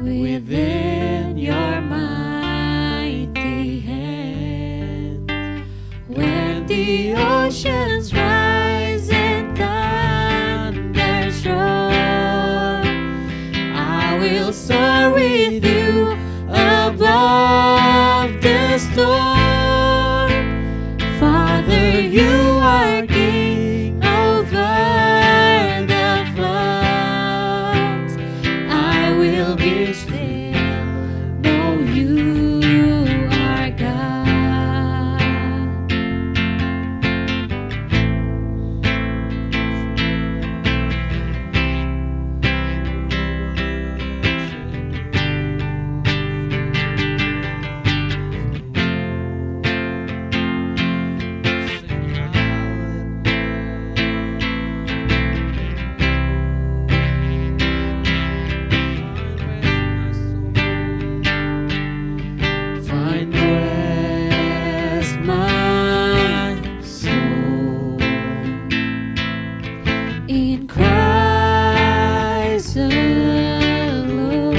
within your mighty hand. When the oceans rise and thunders roar, I will soar with you above the storm. Father, you are King over the floods. I will be still, know you are God. Find rest, my soul, in Christ alone.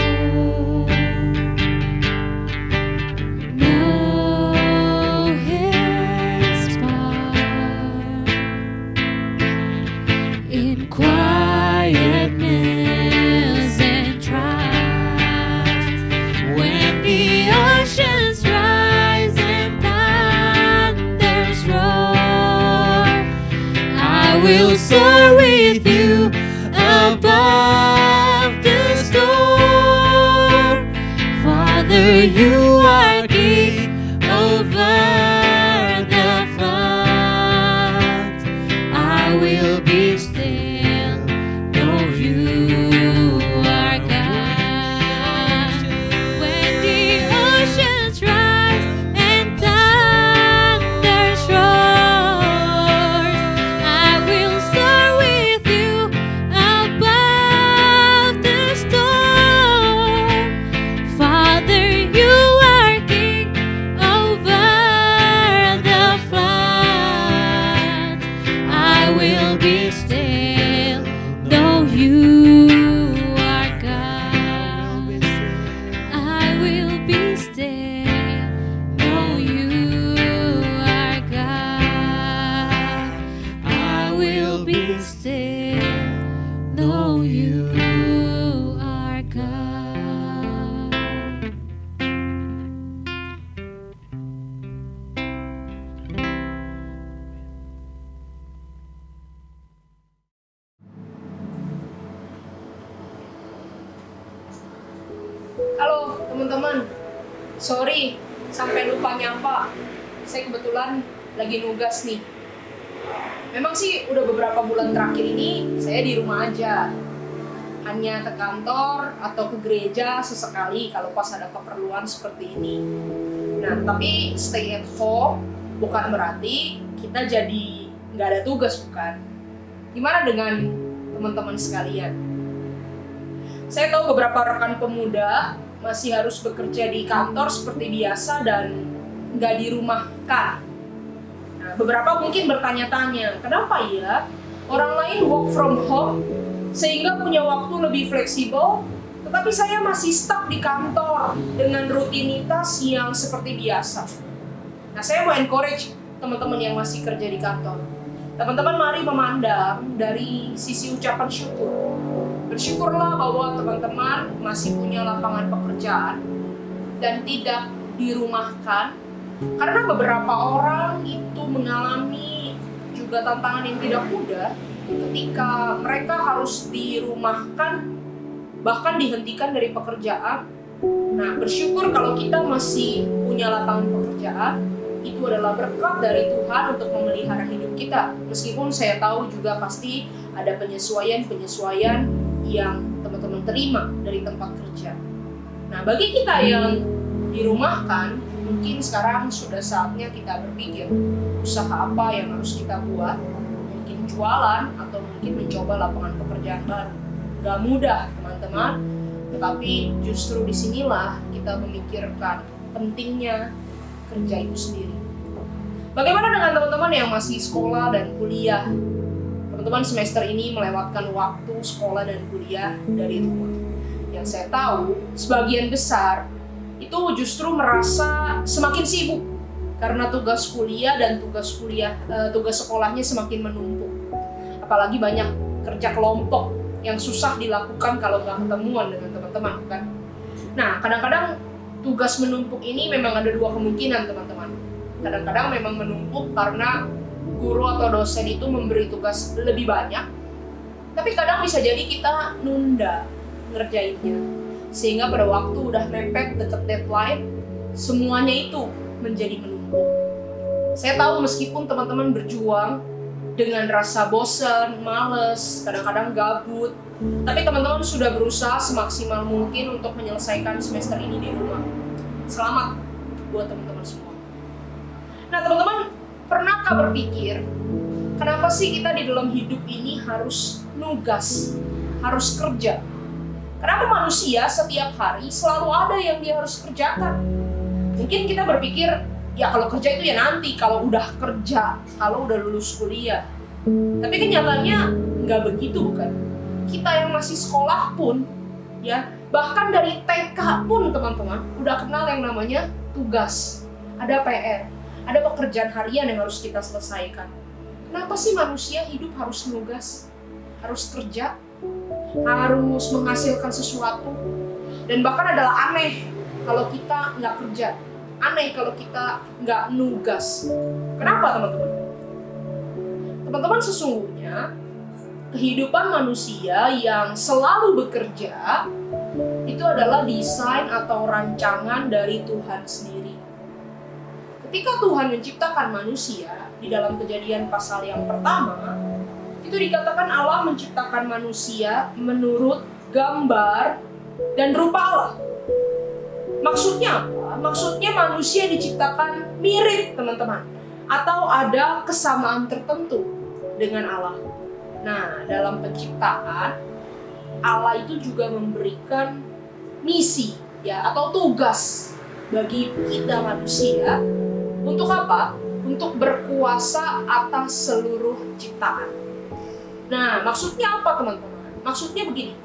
Know His power in quietness and trust. When the oceans rise and thunders roar, I will soar with you above the storm. Father, you are King over the floods. I will be still, know you are God. When the oceans rise and thunders roar, I will soar with you above the storm. Father, you are King over the floods. I will be still, know you are God. I will be still, know you are God. I will be still, know you are God. Halo teman-teman, sorry sampai lupa nyapa. Saya kebetulan lagi nugas nih. Memang sih udah beberapa bulan terakhir ini saya di rumah aja. Hanya ke kantor atau ke gereja sesekali kalau pas ada keperluan seperti ini. Nah, tapi stay at home bukan berarti kita jadi nggak ada tugas, bukan? Gimana dengan teman-teman sekalian? Saya tahu beberapa rekan pemuda masih harus bekerja di kantor seperti biasa dan nggak dirumahkan. Nah, beberapa mungkin bertanya-tanya, kenapa ya orang lain work from home sehingga punya waktu lebih fleksibel, tetapi saya masih stuck di kantor dengan rutinitas yang seperti biasa. Nah, saya mau encourage teman-teman yang masih kerja di kantor. Teman-teman, mari memandang dari sisi ucapan syukur. Bersyukurlah bahwa teman-teman masih punya lapangan pekerjaan dan tidak dirumahkan, karena beberapa orang itu mengalami juga tantangan yang tidak mudah ketika mereka harus dirumahkan, bahkan dihentikan dari pekerjaan. Nah, bersyukur kalau kita masih punya lapangan pekerjaan, itu adalah berkat dari Tuhan untuk memelihara hidup kita. Meskipun saya tahu juga pasti ada penyesuaian yang teman-teman terima dari tempat kerja. Nah, bagi kita yang dirumahkan, mungkin sekarang sudah saatnya kita berpikir usaha apa yang harus kita buat. Mungkin jualan atau mungkin mencoba lapangan pekerjaan baru. Gak mudah, teman-teman, tetapi justru disinilah kita memikirkan pentingnya kerja itu sendiri. Bagaimana dengan teman-teman yang masih sekolah dan kuliah? Teman-teman semester ini melewatkan waktu sekolah dan kuliah dari rumah. Yang yang saya tahu, sebagian besar itu justru merasa semakin sibuk karena tugas kuliah dan tugas sekolahnya semakin menumpuk. Apalagi banyak kerja kelompok yang susah dilakukan kalau nggak ketemuan dengan teman-teman, kan? Nah, kadang-kadang tugas menumpuk ini memang ada dua kemungkinan, teman-teman. Kadang-kadang memang menumpuk karena guru atau dosen itu memberi tugas lebih banyak, tapi kadang bisa jadi kita nunda ngerjainnya, sehingga pada waktu udah mepet deket deadline, semuanya itu menjadi menumpuk. Saya tahu meskipun teman-teman berjuang dengan rasa bosan, males, kadang-kadang gabut, tapi teman-teman sudah berusaha semaksimal mungkin untuk menyelesaikan semester ini di rumah. Selamat buat teman-teman semua. Nah, teman-teman, pernahkah berpikir, kenapa sih kita di dalam hidup ini harus nugas, harus kerja? Kenapa manusia setiap hari selalu ada yang dia harus kerjakan? Mungkin kita berpikir, ya kalau kerja itu ya nanti, kalau udah kerja, kalau udah lulus kuliah. Tapi kenyataannya nggak begitu, bukan? Kita yang masih sekolah pun, ya bahkan dari TK pun teman-teman, udah kenal yang namanya tugas. Ada PR, ada pekerjaan harian yang harus kita selesaikan. Kenapa sih manusia hidup harus nugas, harus kerja, harus menghasilkan sesuatu? Dan bahkan adalah aneh kalau kita nggak kerja. Aneh kalau kita nggak nugas. Kenapa, teman-teman? Teman-teman, sesungguhnya kehidupan manusia yang selalu bekerja itu adalah desain atau rancangan dari Tuhan sendiri. Ketika Tuhan menciptakan manusia, di dalam Kejadian pasal yang pertama, itu dikatakan Allah menciptakan manusia menurut gambar dan rupa Allah. Maksudnya apa? Maksudnya manusia diciptakan mirip, teman-teman, atau ada kesamaan tertentu dengan Allah. Nah, dalam penciptaan, Allah itu juga memberikan misi, ya, atau tugas bagi kita manusia. Untuk apa? Untuk berkuasa atas seluruh ciptaan. Nah, maksudnya apa, teman-teman? Maksudnya begini.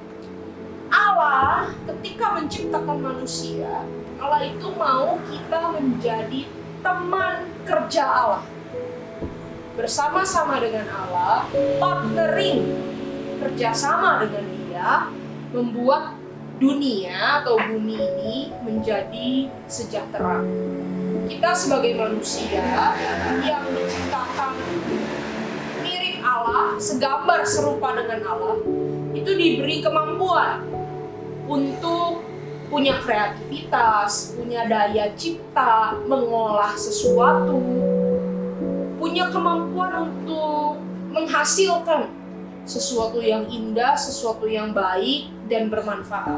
Allah ketika menciptakan manusia, Allah itu mau kita menjadi teman kerja Allah. Bersama-sama dengan Allah, partnering, kerjasama dengan Dia, membuat dunia atau bumi ini menjadi sejahtera. Kita sebagai manusia yang diciptakan mirip Allah, segambar serupa dengan Allah, itu diberi kemampuan untuk punya kreativitas, punya daya cipta, mengolah sesuatu, punya kemampuan untuk menghasilkan sesuatu yang indah, sesuatu yang baik dan bermanfaat.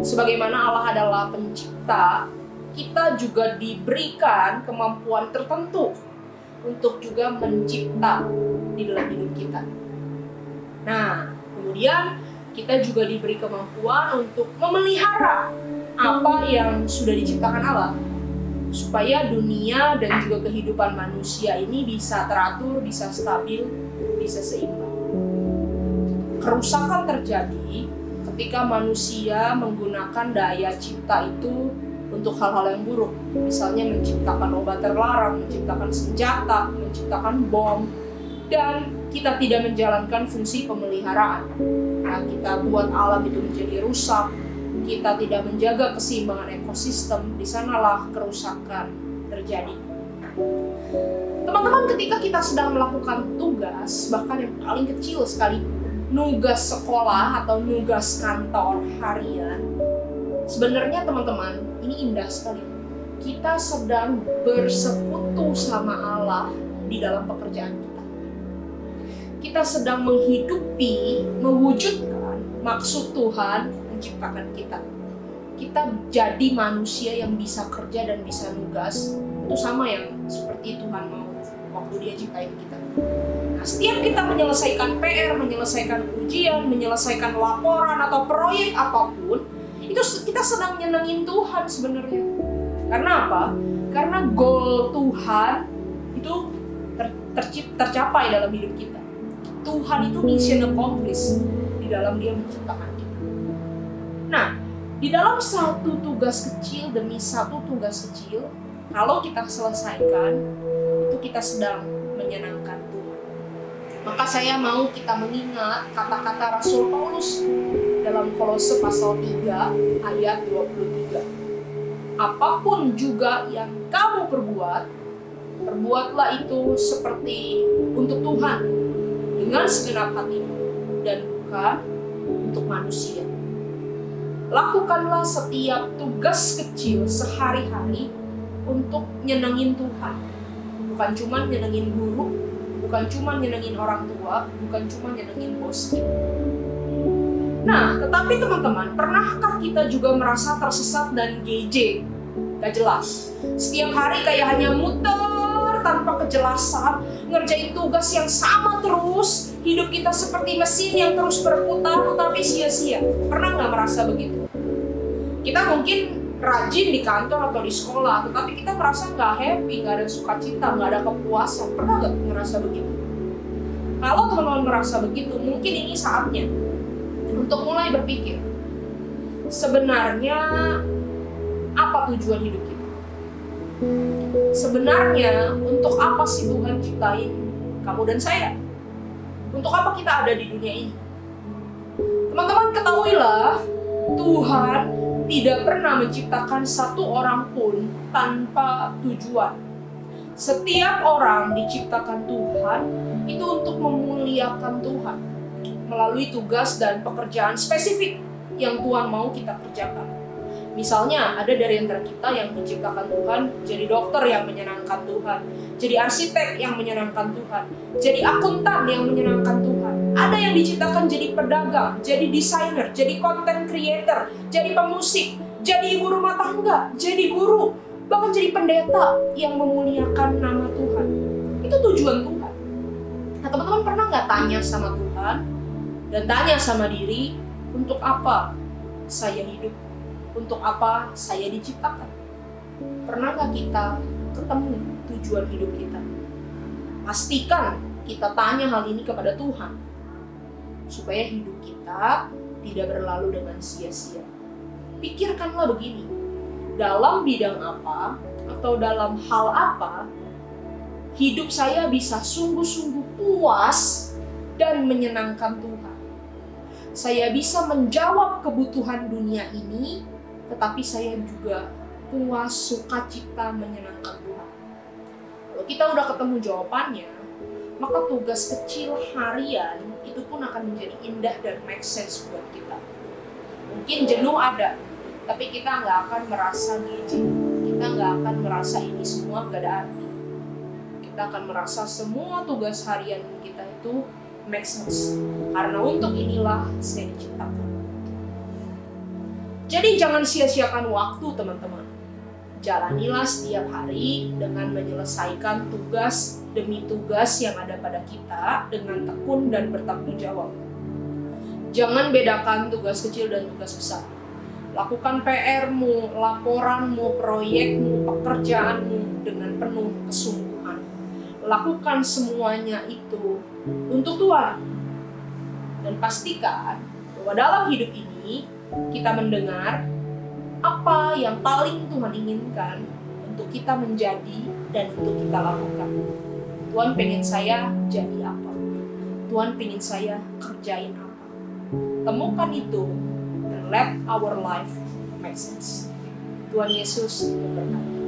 Sebagaimana Allah adalah pencipta, kita juga diberikan kemampuan tertentu untuk juga mencipta di dalam hidup kita. Nah, kemudian kita juga diberi kemampuan untuk memelihara apa yang sudah diciptakan Allah, supaya dunia dan juga kehidupan manusia ini bisa teratur, bisa stabil, bisa seimbang. Kerusakan terjadi ketika manusia menggunakan daya cipta itu untuk hal-hal yang buruk. Misalnya menciptakan obat terlarang, menciptakan senjata, menciptakan bom, dan kita tidak menjalankan fungsi pemeliharaan. Nah, kita buat alam itu menjadi rusak, kita tidak menjaga keseimbangan ekosistem, di sanalah kerusakan terjadi. Teman-teman, ketika kita sedang melakukan tugas, bahkan yang paling kecil sekali, nugas sekolah atau nugas kantor harian, sebenarnya teman-teman, ini indah sekali. Kita sedang bersekutu sama Allah di dalam pekerjaan kita. Kita sedang menghidupi, mewujudkan maksud Tuhan menciptakan kita. Kita jadi manusia yang bisa kerja dan bisa nugas. Itu sama yang seperti Tuhan mau waktu Dia ciptain kita. Nah, setiap kita menyelesaikan PR, menyelesaikan ujian, menyelesaikan laporan atau proyek apapun, itu kita sedang nyenengin Tuhan sebenarnya. Karena apa? Karena goal Tuhan itu tercapai dalam hidup kita. Tuhan itu mission accomplished di dalam Dia menciptakan kita. Nah, di dalam satu tugas kecil demi satu tugas kecil, kalau kita selesaikan, itu kita sedang menyenangkan Tuhan. Maka saya mau kita mengingat kata-kata Rasul Paulus dalam Kolose pasal 3 ayat 23. Apapun juga yang kamu perbuat, perbuatlah itu seperti untuk Tuhan dengan segenap hatimu dan bukan untuk manusia. Lakukanlah setiap tugas kecil sehari-hari untuk nyenengin Tuhan. Bukan cuma nyenengin guru, bukan cuma nyenengin orang tua, bukan cuma nyenengin bos kita. Nah, tetapi teman-teman, pernahkah kita juga merasa tersesat dan GJ? Gak jelas. Setiap hari kayak hanya muter tanpa kejelasan, ngerjain tugas yang sama terus, hidup kita seperti mesin yang terus berputar tetapi sia-sia. Pernah gak merasa begitu? Kita mungkin rajin di kantor atau di sekolah, tetapi kita merasa gak happy, gak ada sukacita, gak ada kepuasan. Pernah gak merasa begitu? Kalau teman-teman merasa begitu, mungkin ini saatnya untuk mulai berpikir, sebenarnya apa tujuan hidup kita? Sebenarnya untuk apa sih Tuhan ciptain kamu dan saya? Untuk apa kita ada di dunia ini? Teman-teman ketahuilah, Tuhan tidak pernah menciptakan satu orang pun tanpa tujuan. Setiap orang diciptakan Tuhan itu untuk memuliakan Tuhan melalui tugas dan pekerjaan spesifik yang Tuhan mau kita kerjakan. Misalnya ada dari antara kita yang diciptakan Tuhan jadi dokter yang menyenangkan Tuhan, jadi arsitek yang menyenangkan Tuhan, jadi akuntan yang menyenangkan Tuhan. Ada yang diciptakan jadi pedagang, jadi desainer, jadi content creator, jadi pemusik, jadi ibu rumah tangga, jadi guru, bahkan jadi pendeta yang memuliakan nama Tuhan. Itu tujuan Tuhan. Nah, teman-teman pernah nggak tanya sama Tuhan dan tanya sama diri, untuk apa saya hidup? Untuk apa saya diciptakan? Pernah nggak kita ketemu tujuan hidup kita? Pastikan kita tanya hal ini kepada Tuhan, supaya hidup kita tidak berlalu dengan sia-sia. Pikirkanlah begini, dalam bidang apa atau dalam hal apa hidup saya bisa sungguh-sungguh puas dan menyenangkan Tuhan. Saya bisa menjawab kebutuhan dunia ini, tetapi saya juga puas, sukacita, menyenangkan Tuhan. Kalau kita udah ketemu jawabannya, maka tugas kecil harian itu pun akan menjadi indah dan make sense buat kita. Mungkin jenuh ada, tapi kita nggak akan merasa giji. Kita nggak akan merasa ini semua nggak ada arti. Kita akan merasa semua tugas harian kita itu make sense. Karena untuk inilah saya diciptakan. Jadi jangan sia-siakan waktu, teman-teman. Jalanilah setiap hari dengan menyelesaikan tugas demi tugas yang ada pada kita dengan tekun dan bertanggung jawab. Jangan bedakan tugas kecil dan tugas besar. Lakukan PR-mu, laporanmu, proyekmu, pekerjaanmu dengan penuh kesungguhan. Lakukan semuanya itu untuk Tuhan. Dan pastikan bahwa dalam hidup ini kita mendengar apa yang paling Tuhan inginkan untuk kita menjadi dan untuk kita lakukan. Tuhan pengen saya jadi apa? Tuhan pengen saya kerjain apa? Temukan itu and let our life make sense. Tuhan Yesus memberkati.